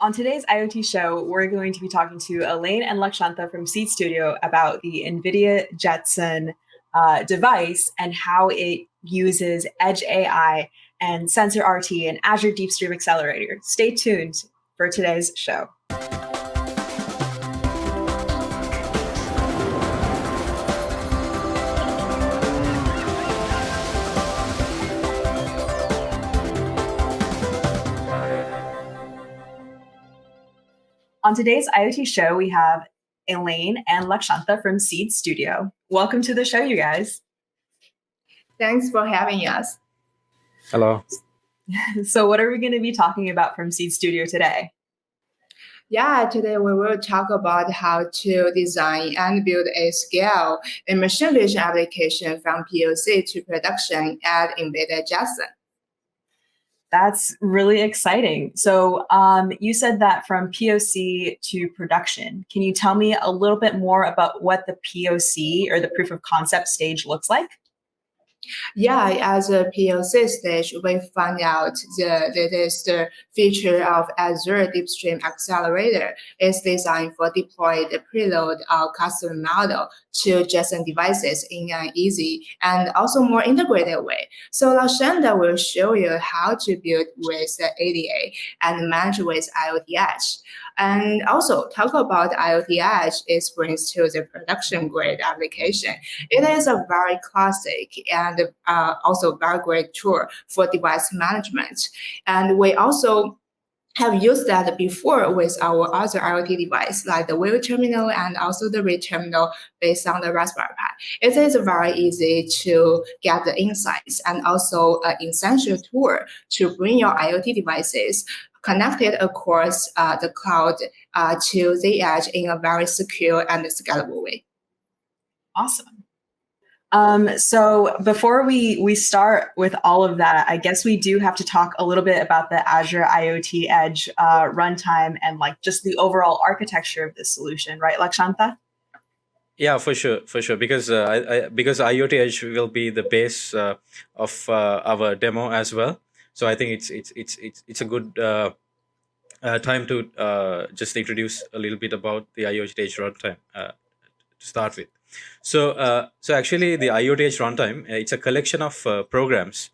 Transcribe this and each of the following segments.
On today's IoT show, we're going to be talking to Elaine and Lakshanta from Seed Studio about the NVIDIA Jetson device and how it uses Edge AI and Sensor RT and Azure DeepStream Accelerator. Stay tuned for today's show. On today's IoT show, we have Elaine and Lakshanta from Seed Studio. Welcome to the show, you guys. Thanks for having us. Hello. So what are we going to be talking about from Seed Studio today? Yeah, today we will talk about how to design and build a scale a machine vision application from POC to production at NVIDIA Jetson. That's really exciting. So you said that from POC to production. Can you tell me a little bit more about what the POC or the proof of concept stage looks like? Yeah, as a POC stage, we find out the latest feature of Azure DeepStream Accelerator is designed for deploy the preload or custom model to Jetson devices in an easy and also more integrated way. So Lakshanta will show you how to build with ADA and manage with IoT Edge. And also talk about IoT Edge, it brings to the production grade application. It is a very classic and also very great tool for device management. And we also have used that before with our other IoT device, like the wheel terminal and also the read terminal based on the Raspberry Pi. It is very easy to get the insights and also an essential tool to bring your IoT devices connected across the cloud to the edge in a very secure and scalable way. Awesome. So before we start with all of that, I guess we do have to talk a little bit about the Azure IoT Edge runtime and like just the overall architecture of this solution, right, Lakshanta? Yeah, for sure. Because because IoT Edge will be the base of our demo as well. So I think it's a good time to just introduce a little bit about the IoT Edge runtime to start with. So actually, the IoT Edge runtime it's a collection of programs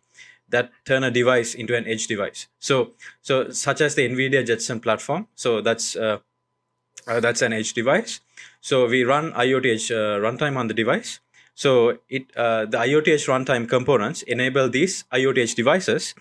that turn a device into an edge device. So such as the NVIDIA Jetson platform. So that's an edge device. So we run IoT Edge runtime on the device. So the IoT Edge runtime components enable these IoT Edge devices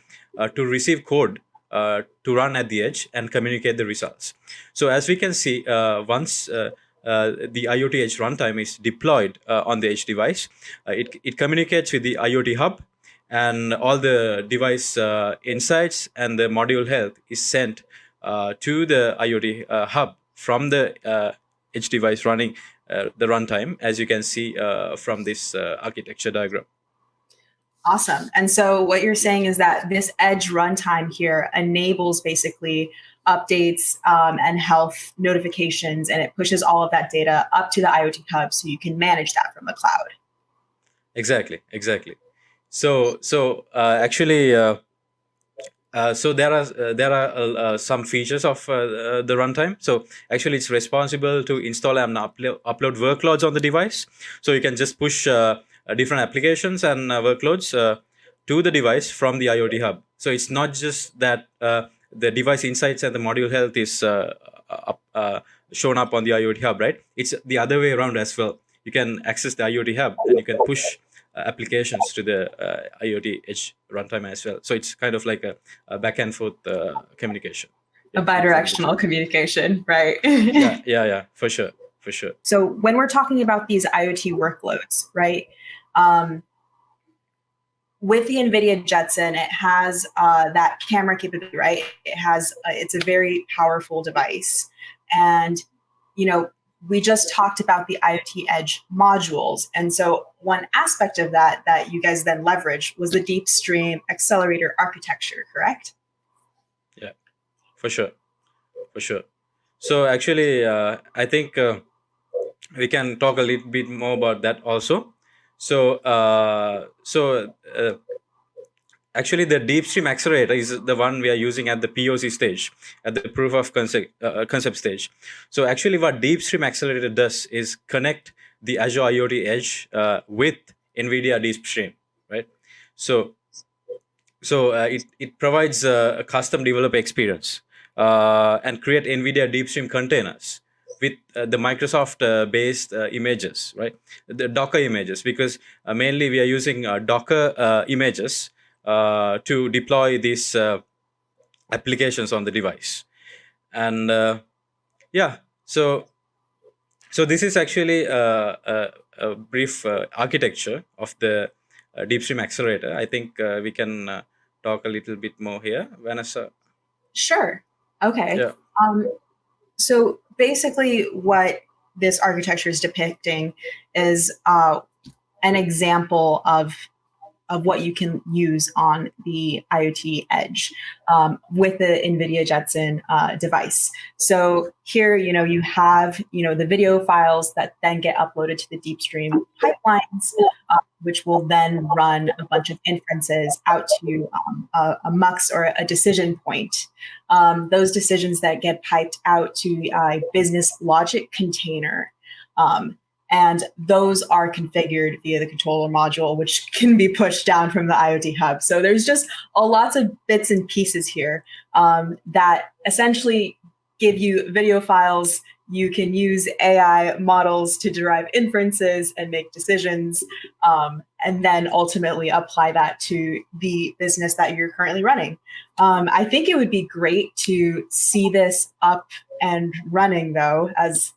to receive code to run at the edge and communicate the results. So as we can see, once the IoT Edge runtime is deployed on the edge device, it communicates with the IoT hub, and all the device insights and the module health is sent to the IoT hub from the edge device running the runtime, as you can see from this architecture diagram. Awesome. And so what you're saying is that this edge runtime here enables basically updates and health notifications, and it pushes all of that data up to the IoT hub so you can manage that from the cloud. Exactly. So actually, so there are some features of the runtime. So actually, it's responsible to install and upload workloads on the device. So you can just push different applications and workloads to the device from the IoT hub. So it's not just that the device insights and the module health is shown up on the IoT hub, right? It's the other way around as well. You can access the IoT hub and you can push applications to the IoT Edge runtime as well. So it's kind of like a back and forth communication. A bidirectional communication, right? yeah, for sure. So when we're talking about these IoT workloads, right? With the NVIDIA Jetson, it has that camera capability, right? It's a very powerful device. And, we just talked about the IoT Edge modules. And so one aspect of that you guys then leveraged was the DeepStream Accelerator architecture, correct? Yeah, for sure. So actually, I think we can talk a little bit more about that also. So actually the DeepStream Accelerator is the one we are using at the POC stage, at the proof of concept stage. So actually what DeepStream Accelerator does is connect the Azure IoT Edge with NVIDIA DeepStream, right? So it provides a custom developer experience and create NVIDIA DeepStream containers with the Microsoft based images, right? The Docker images, because mainly we are using Docker images to deploy these applications on the device. And yeah, so this is actually a brief architecture of the DeepStream Accelerator. I think we can talk a little bit more here, Vanessa. Sure. Okay. Yeah. So basically, what this architecture is depicting is an example of what you can use on the IoT Edge with the NVIDIA Jetson device. So here, you have, the video files that then get uploaded to the DeepStream pipelines, which will then run a bunch of inferences out to a MUX or a decision point. Those decisions that get piped out to a business logic container. And those are configured via the controller module, which can be pushed down from the IoT hub. So there's just lots of bits and pieces here that essentially give you video files. You can use AI models to derive inferences and make decisions, and then ultimately apply that to the business that you're currently running. I think it would be great to see this up and running, though, as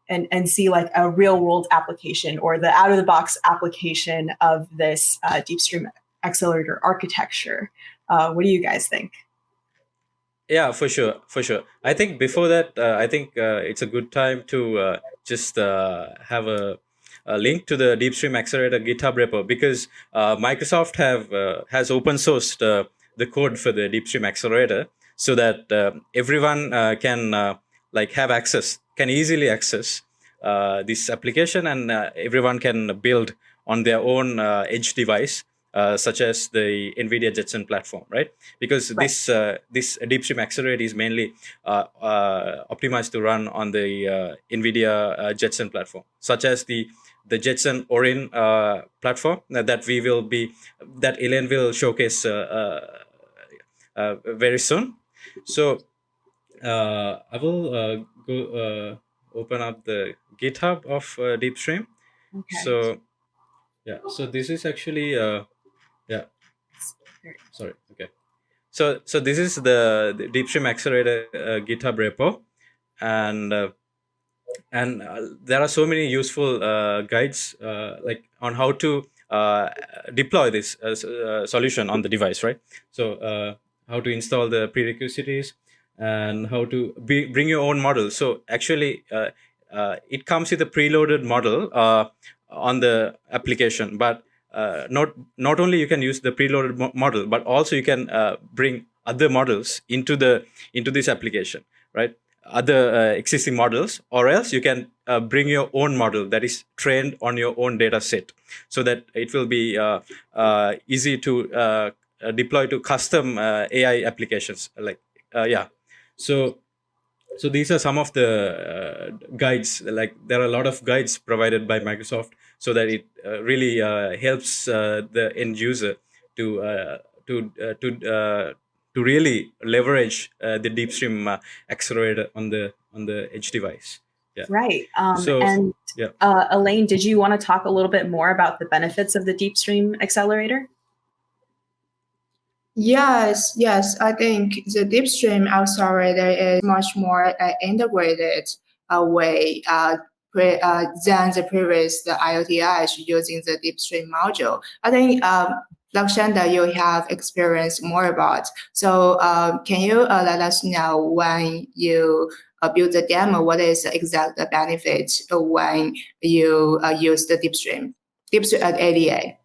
and see like a real world application or the out of the box application of this DeepStream Accelerator architecture. What do you guys think? Yeah, for sure. I think before that, I think it's a good time to just have a link to the DeepStream Accelerator GitHub repo, because Microsoft has open sourced the code for the DeepStream Accelerator, so that everyone can can easily access this application, and everyone can build on their own edge device, such as the NVIDIA Jetson platform, right? Because this DeepStream Accelerator is mainly optimized to run on the NVIDIA Jetson platform, such as the Jetson Orin platform that Elaine will showcase very soon. So I will go open up the GitHub of DeepStream. Okay. So yeah, so this is actually sorry. Okay. So this is the DeepStream Accelerator GitHub repo, and there are so many useful guides like on how to deploy this solution on the device, right? So how to install the prerequisites and how to bring your own model. So actually, it comes with a preloaded model on the application, but not only you can use the preloaded model, but also you can bring other models into this application, right? Other existing models, or else you can bring your own model that is trained on your own data set, so that it will be easy to deploy to custom AI applications. So these are some of the guides. Like, there are a lot of guides provided by Microsoft, so that it really helps the end user to really leverage the DeepStream Accelerator on the edge device. Yeah. Right. So and yeah. Elaine, did you want to talk a little bit more about the benefits of the DeepStream Accelerator? Yes. I think the DeepStream Accelerator is much more integrated way than the previous IoT Edge using the DeepStream module. I think Lakshanda, you have experience more about. So can you let us know when you build the demo, what is the exact benefit when you use the DeepStream ADA?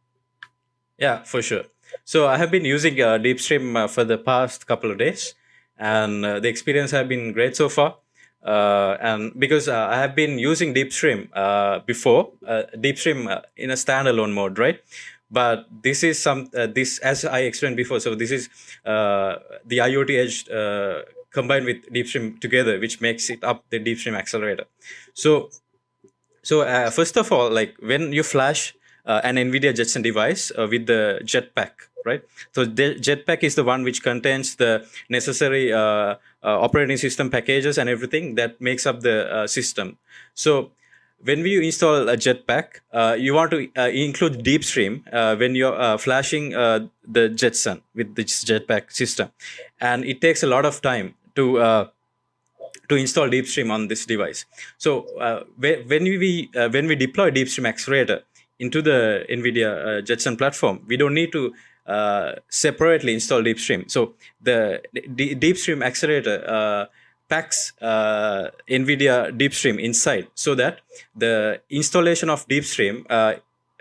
Yeah, for sure. So I have been using DeepStream for the past couple of days, and the experience has been great so far. And because I have been using DeepStream before, DeepStream in a standalone mode, right? but this is this, as I explained before. So this is the IoT Edge combined with DeepStream together, which makes it up the DeepStream Accelerator. So first of all, like when you flash an NVIDIA Jetson device with the Jetpack, right? So the Jetpack is the one which contains the necessary operating system packages and everything that makes up the system. So when we install a Jetpack, you want to include DeepStream when you're flashing the Jetson with this Jetpack system, and it takes a lot of time to install DeepStream on this device. So when we deploy DeepStream Accelerator into the NVIDIA Jetson platform, we don't need to separately install DeepStream. So the DeepStream Accelerator packs NVIDIA DeepStream inside, so that the installation of DeepStream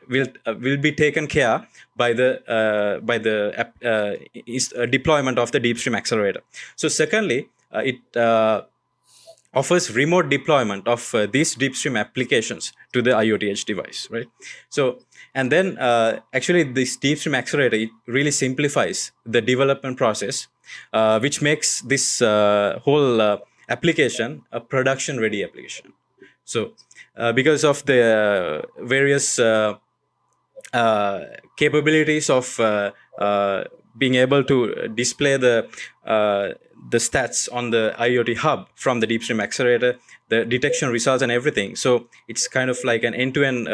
will be taken care by the deployment of the DeepStream Accelerator. So secondly, it offers remote deployment of these DeepStream applications to the IoT Edge device, right? So, and then actually this DeepStream Accelerator, it really simplifies the development process, which makes this whole application a production-ready application. So, because of the various capabilities of being able to display the stats on the IoT hub from the DeepStream Accelerator, the detection results and everything. So it's kind of like an end-to-end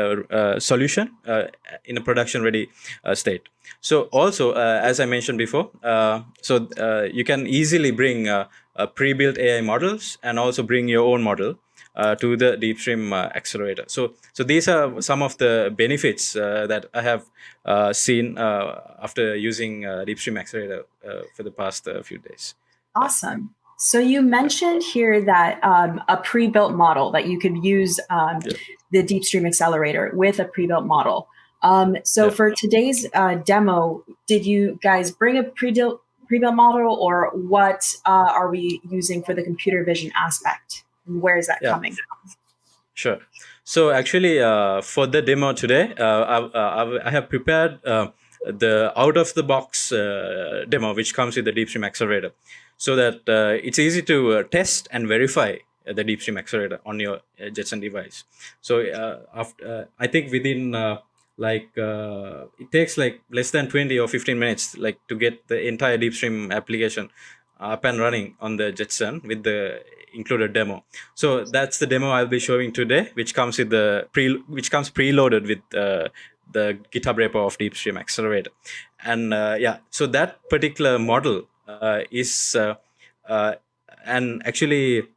solution in a production-ready state. So also, as I mentioned before, you can easily bring pre-built AI models and also bring your own model to the DeepStream Accelerator. So these are some of the benefits that I have seen after using DeepStream Accelerator for the past few days. Awesome. So you mentioned here that a pre-built model, that you could use the DeepStream Accelerator with a pre-built model. For today's demo, did you guys bring a pre-built model, or what are we using for the computer vision aspect? Where is that coming from? Sure. So actually, for the demo today, I have prepared the out-of-the-box demo, which comes with the DeepStream Accelerator, so that it's easy to test and verify the DeepStream Accelerator on your Jetson device. So I think within it takes like less than 20 or 15 minutes to get the entire DeepStream application up and running on the Jetson with the included demo. So that's the demo I'll be showing today, which comes with preloaded with the GitHub repo of DeepStream Accelerator. And so that particular model is and actually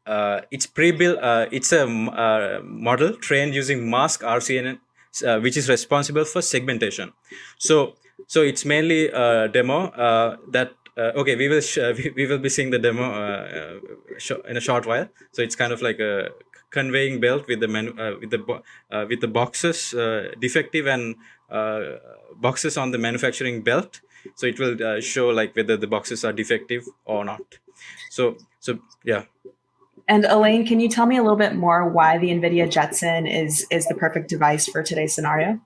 it's pre-built. It's a model trained using mask RCN, which is responsible for segmentation. So it's mainly a demo that okay, we will be seeing the demo in a short while. So it's kind of like a conveying belt with the boxes defective and boxes on the manufacturing belt. So it will show whether the boxes are defective or not. So yeah. And Elaine, can you tell me a little bit more why the NVIDIA Jetson is the perfect device for today's scenario?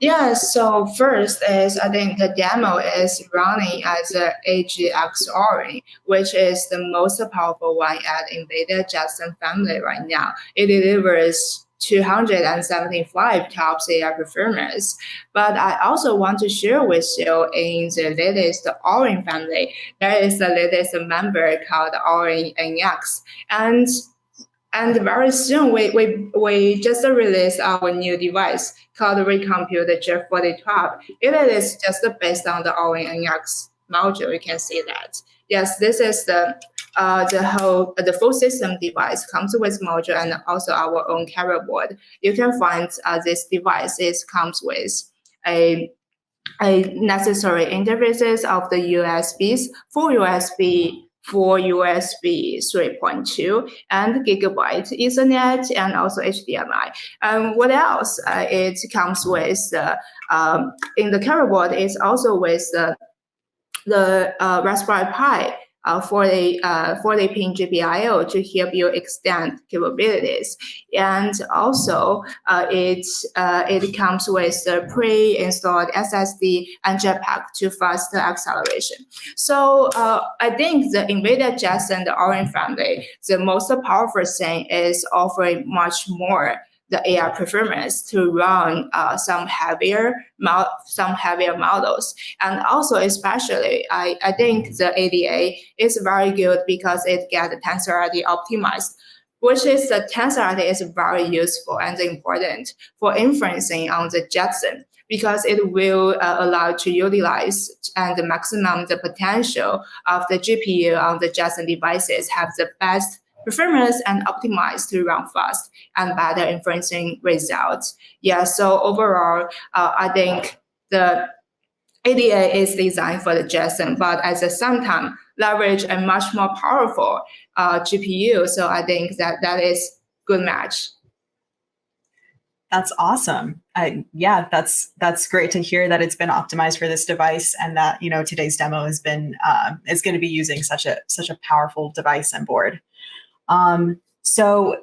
Yeah, so first is I think the demo is running as a AGX Orin, which is the most powerful one at NVIDIA Jetson family right now. It delivers 275 TOPS AI performance. But I also want to share with you in the latest Orin family, there is the latest member called Orin NX. And very soon, we just released our new device called Recompute J4012. It is just based on the Orin NX module. You can see that. Yes, this is the full system device comes with module and also our own carrier board. You can find this device comes with a necessary interfaces of the USBs, full USB, for USB 3.2 and Gigabyte Ethernet and also HDMI. What else? It comes with in the carrier board. It's also with the Raspberry Pi 40-pin GPIO to help you extend capabilities. And also, it comes with the pre-installed SSD and Jetpack to faster acceleration. So I think the NVIDIA Jetson, the Orin family, the most powerful thing is offering much more the AI performance to run some heavier models. And also, especially, I think the ADA is very good because it gets TensorRT optimized, which is the TensorRT is very useful and important for inferencing on the Jetson, because it will allow to utilize and maximum the potential of the GPU on the Jetson devices have the best performance and optimized to run fast and better inferencing results. Yeah, so overall, I think the ADA is designed for the Jetson, but at the same time, leverage a much more powerful GPU. So I think that is good match. That's awesome. Yeah, that's great to hear that it's been optimized for this device, and that today's demo has been is going to be using such a powerful device and board. So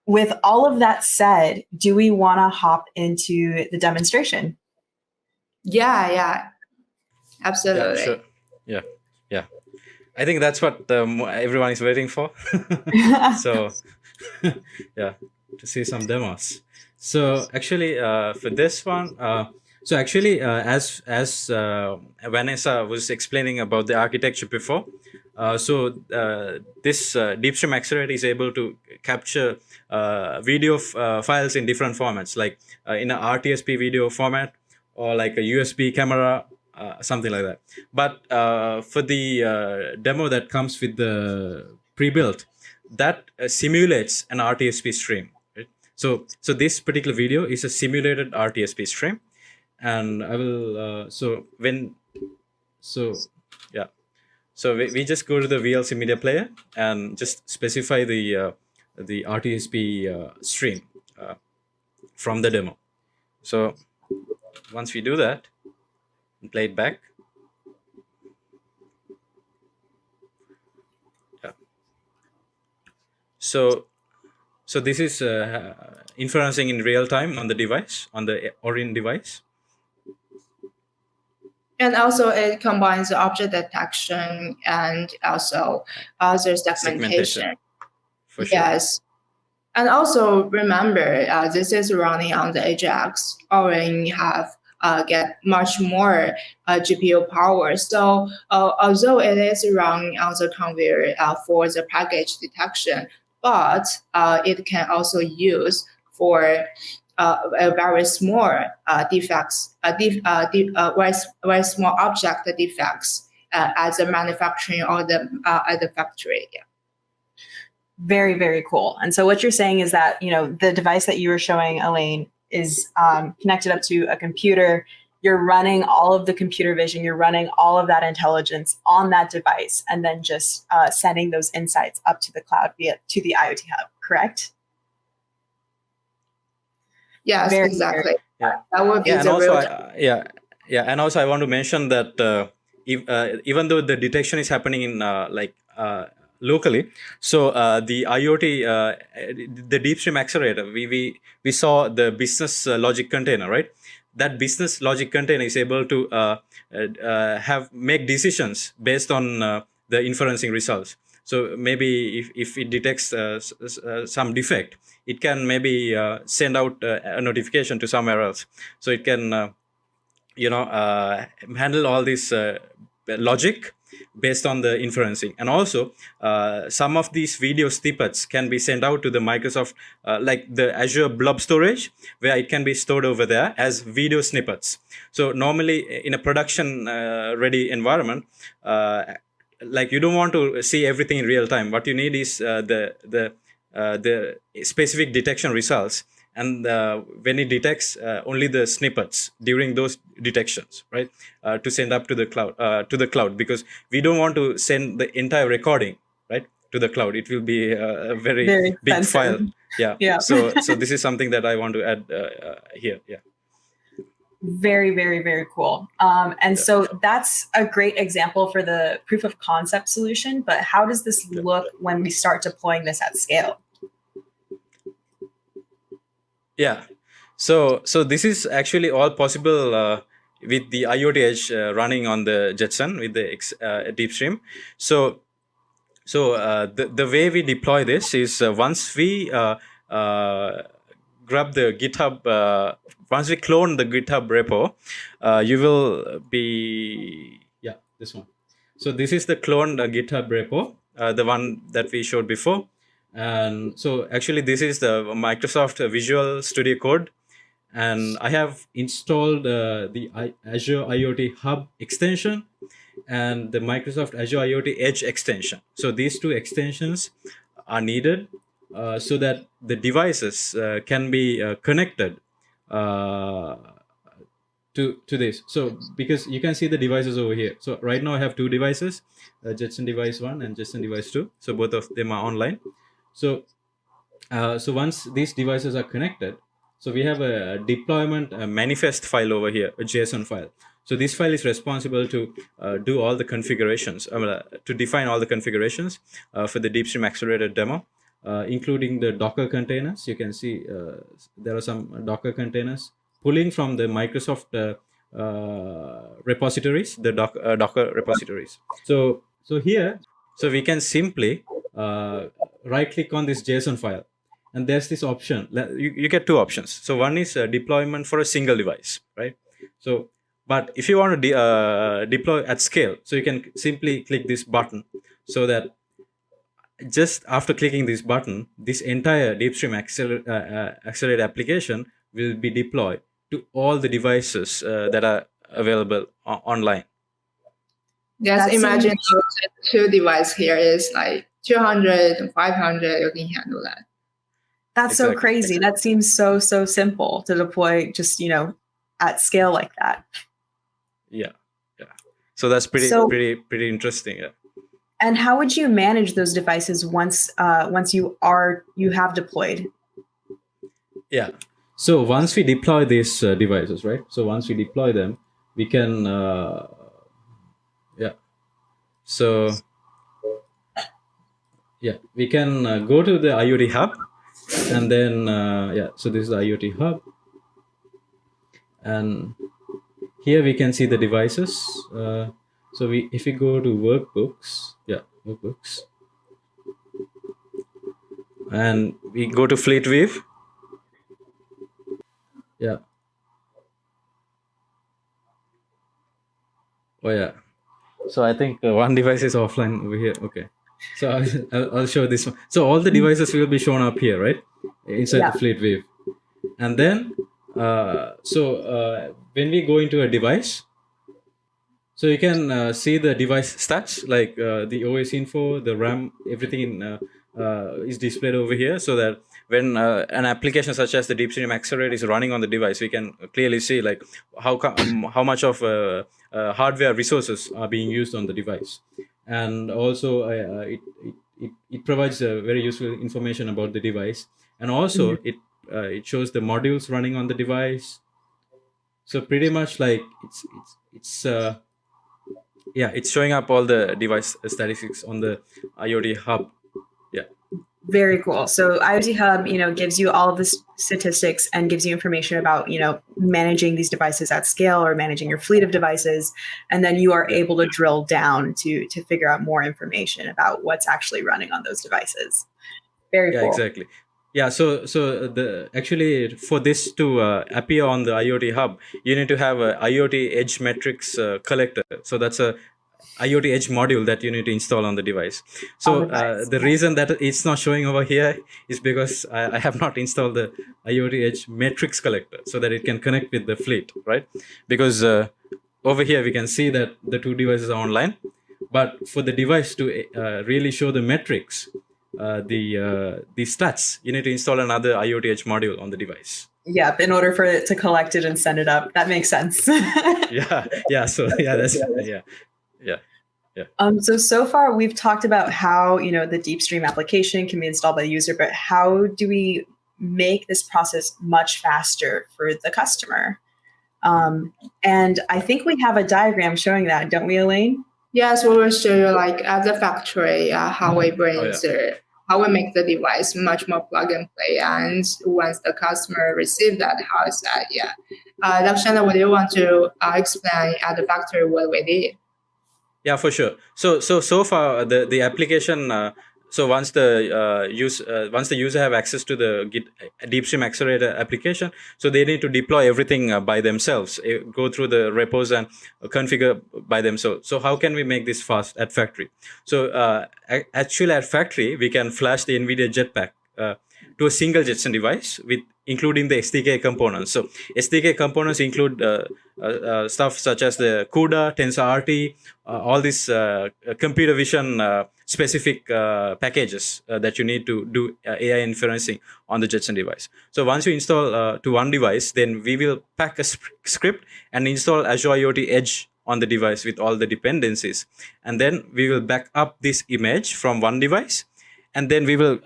with all of that said, do we want to hop into the demonstration? Yeah, absolutely. Yeah, sure. Yeah. I think that's what everyone is waiting for. So, yeah, to see some demos. So actually, for this one, as Vanessa was explaining about the architecture before, this DeepStream Accelerator is able to capture video files in different formats, like in a RTSP video format or like a USB camera, something like that. But for the demo that comes with the pre-built, that simulates an RTSP stream. Right? So this particular video is a simulated RTSP stream, and I will. So we just go to the VLC media player and just specify the RTSP stream from the demo. So once we do that, and play it back. Yeah. So this is inferencing in real time on the device, on the Orin device. And also it combines object detection and also other segmentation. For sure. Yes. And also remember, this is running on the AJAX. Orin have get much more GPU power. So although it is running on the conveyor for the package detection, but it can also use for a very small defects, very small object defects as a manufacturing or at the factory. Yeah. Very, very cool. And so what you're saying is that, the device that you were showing, Elaine, is connected up to a computer. You're running all of the computer vision, you're running all of that intelligence on that device, and then just sending those insights up to the cloud to the IoT hub, correct? Yes, exactly. Yeah. That would be and the also real and also I want to mention that even though the detection is happening in locally, so the IoT, the DeepStream Accelerator, we saw the business logic container, right? That business logic container is able to make decisions based on the inferencing results. So maybe if it detects some defect, it can maybe send out a notification to somewhere else. So it can handle all this logic based on the inferencing. And also some of these video snippets can be sent out to the Microsoft, like the Azure blob storage, where it can be stored over there as video snippets. So normally in a production ready environment, like you don't want to see everything in real time. What you need is the specific detection results, and when it detects only the snippets during those detections, right, to send up to the cloud, because we don't want to send the entire recording, right, to the cloud. It will be a very big expensive. file. Yeah. Yeah. So this is something that I want to add here. Yeah. Very, very, very cool. And so that's a great example for the proof of concept solution. But how does this look when we start deploying this at scale? Yeah. So this is actually all possible with the IoT Edge running on the Jetson with the DeepStream. So the way we deploy this is once we grab the GitHub, once we clone the GitHub repo, you will be, this one. So this is the cloned GitHub repo, the one that we showed before. And so actually this is the Microsoft Visual Studio Code. And I have installed the Azure IoT Hub extension and the Microsoft Azure IoT Edge extension. So these two extensions are needed so that the devices can be connected to this. So because you can see the devices over here. So right now I have two devices, Jetson device 1 and Jetson device 2. So both of them are online. So once these devices are connected, so we have a deployment manifest file over here, a JSON file. So this file is responsible to do all the configurations, to define all the configurations for the DeepStream Accelerator demo, including the Docker containers. You can see there are some Docker containers pulling from the Microsoft repositories, the Docker repositories. So here, so we can simply right-click on this JSON file. And there's this option. You get two options. So one is deployment for a single device, right? So, but if you want to deploy at scale, so you can simply click this button, so that just after clicking this button, this entire DeepStream Accelerator application will be deployed to all the devices that are available online. Just imagine two devices here is like 200, 500, you can handle that. That's exactly. So crazy. That seems so simple to deploy just, at scale like that. Yeah. So that's pretty interesting. Yeah. And how would you manage those devices once you have deployed? Yeah. So once we deploy these devices, right? So once we deploy them, we can, we can go to the IoT Hub. And then, so this is the IoT Hub. And here we can see the devices. So if we go to workbooks, workbooks. And we go to Fleet View. Yeah. Oh, yeah. So I think one device is offline over here. Okay. So I'll show this one. So all the devices will be shown up here, right? Inside the Fleet View. And then, when we go into a device, so you can see the device stats, like the OS info, the RAM, everything is displayed over here, so that when an application such as the DeepStream Accelerator is running on the device, we can clearly see like how much of hardware resources are being used on the device. And also it provides very useful information about the device, and also it shows the modules running on the device. So pretty much like it's showing up all the device statistics on the IoT Hub. Yeah. Very cool. So IoT Hub, gives you all of the statistics and gives you information about, managing these devices at scale or managing your fleet of devices. And then you are able to drill down to figure out more information about what's actually running on those devices. Very cool. Yeah, exactly. Yeah. So actually for this to appear on the IoT Hub, you need to have a IoT Edge metrics collector. So that's a IoT Edge module that you need to install on the device. So the reason that it's not showing over here is because I have not installed the IoT Edge metrics collector so that it can connect with the fleet, right? Because over here we can see that the two devices are online, but for the device to really show the metrics, the stats, you need to install another IoT Edge module on the device. Yep, in order for it to collect it and send it up. That makes sense. Yeah. So that's Yeah. So far we've talked about how, the DeepStream application can be installed by the user, but how do we make this process much faster for the customer? And I think we have a diagram showing that, don't we, Elaine? Yes, we will show you like at the factory how we how we make the device much more plug and play. And once the customer receives that, how is that? Yeah. Lakshana, would you want to explain at the factory what we did? Yeah, for sure. So far the application. So once the user have access to the Git DeepStream Accelerator application, so they need to deploy everything by themselves, go through the repos and configure by themselves. So how can we make this fast at factory? So actually at factory we can flash the NVIDIA Jetpack to a single Jetson device with including the SDK components. So SDK components include stuff such as the CUDA, TensorRT, all these computer vision specific packages that you need to do AI inferencing on the Jetson device. So once you install to one device, then we will pack a script and install Azure IoT Edge on the device with all the dependencies. And then we will back up this image from one device, and then we will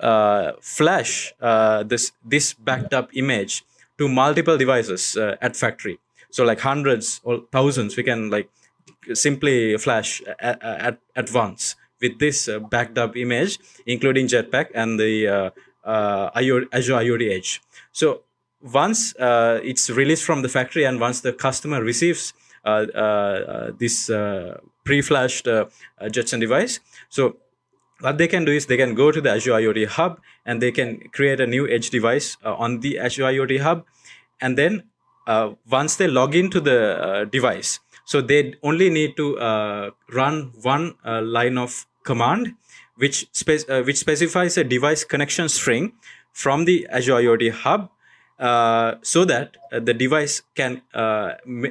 flash this backed up image to multiple devices at factory. So like hundreds or thousands, we can like simply flash at once with this backed up image, including Jetpack and the Azure IoT Edge. So once it's released from the factory and once the customer receives this pre-flashed Jetson device, so what they can do is they can go to the Azure IoT Hub and they can create a new edge device on the Azure IoT Hub. And then once they log into the device, so they only need to run one line of command which specifies a device connection string from the Azure IoT Hub so that the device can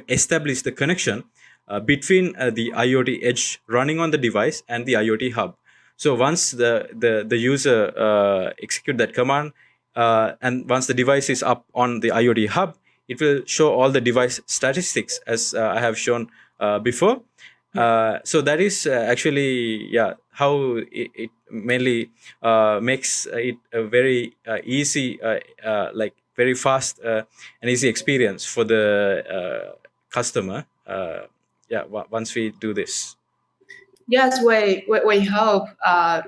establish the connection between the IoT Edge running on the device and the IoT Hub. So once the user execute that command and once the device is up on the IoT Hub, it will show all the device statistics as I have shown before. So that is actually how it mainly makes it a very easy, like very fast and easy experience for the customer. Once we do this. Yes, we hope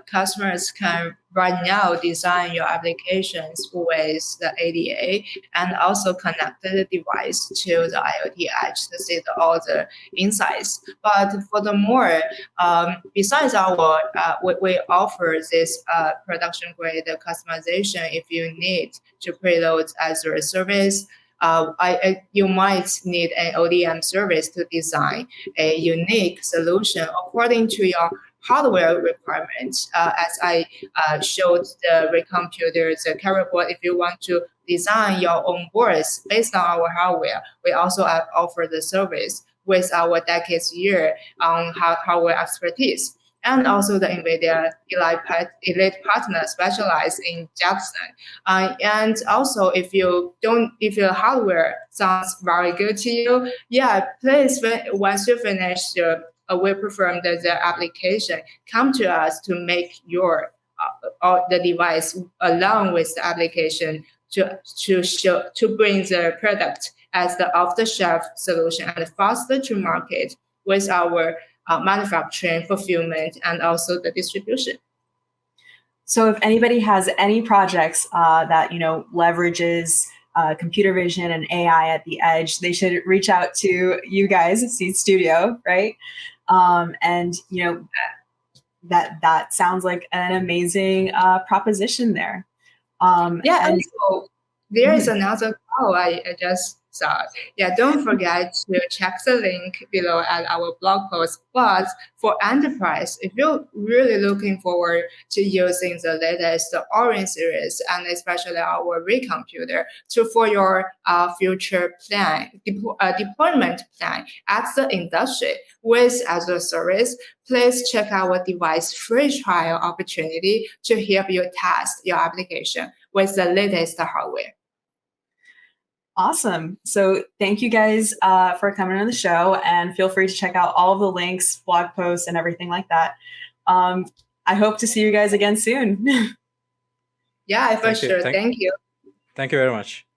customers can right now design your applications with the ADA and also connect the device to the IoT Edge to see all the insights. But furthermore, besides our, we offer this production grade customization if you need to preload Azure service. You might need an ODM service to design a unique solution according to your hardware requirements. As I showed the Recomputer, the carrier board, if you want to design your own boards based on our hardware, we also offer the service with our decades year on hardware expertise. And also the NVIDIA elite partner specialized in Jetson. And also, if your hardware sounds very good to you, please, once you finish we perform the application, come to us to make your the device along with the application to bring the product as the off-the-shelf solution and faster to market with our manufacturing, fulfillment, and also the distribution. So if anybody has any projects that leverages computer vision and AI at the edge, they should reach out to you guys at Seed Studio, right? And that sounds like an amazing proposition there. And so there is another call I just saw. Don't forget to check the link below at our blog post. But for enterprise, if you're really looking forward to using the latest Orange series and especially our Recomputer for your future plan, deployment plan at the industry with Azure service, please check our device free trial opportunity to help you test your application with the latest hardware. Awesome. So thank you guys for coming on the show, and feel free to check out all of the links, blog posts, and everything like that. I hope to see you guys again soon. For sure. Thank you. Thank you very much.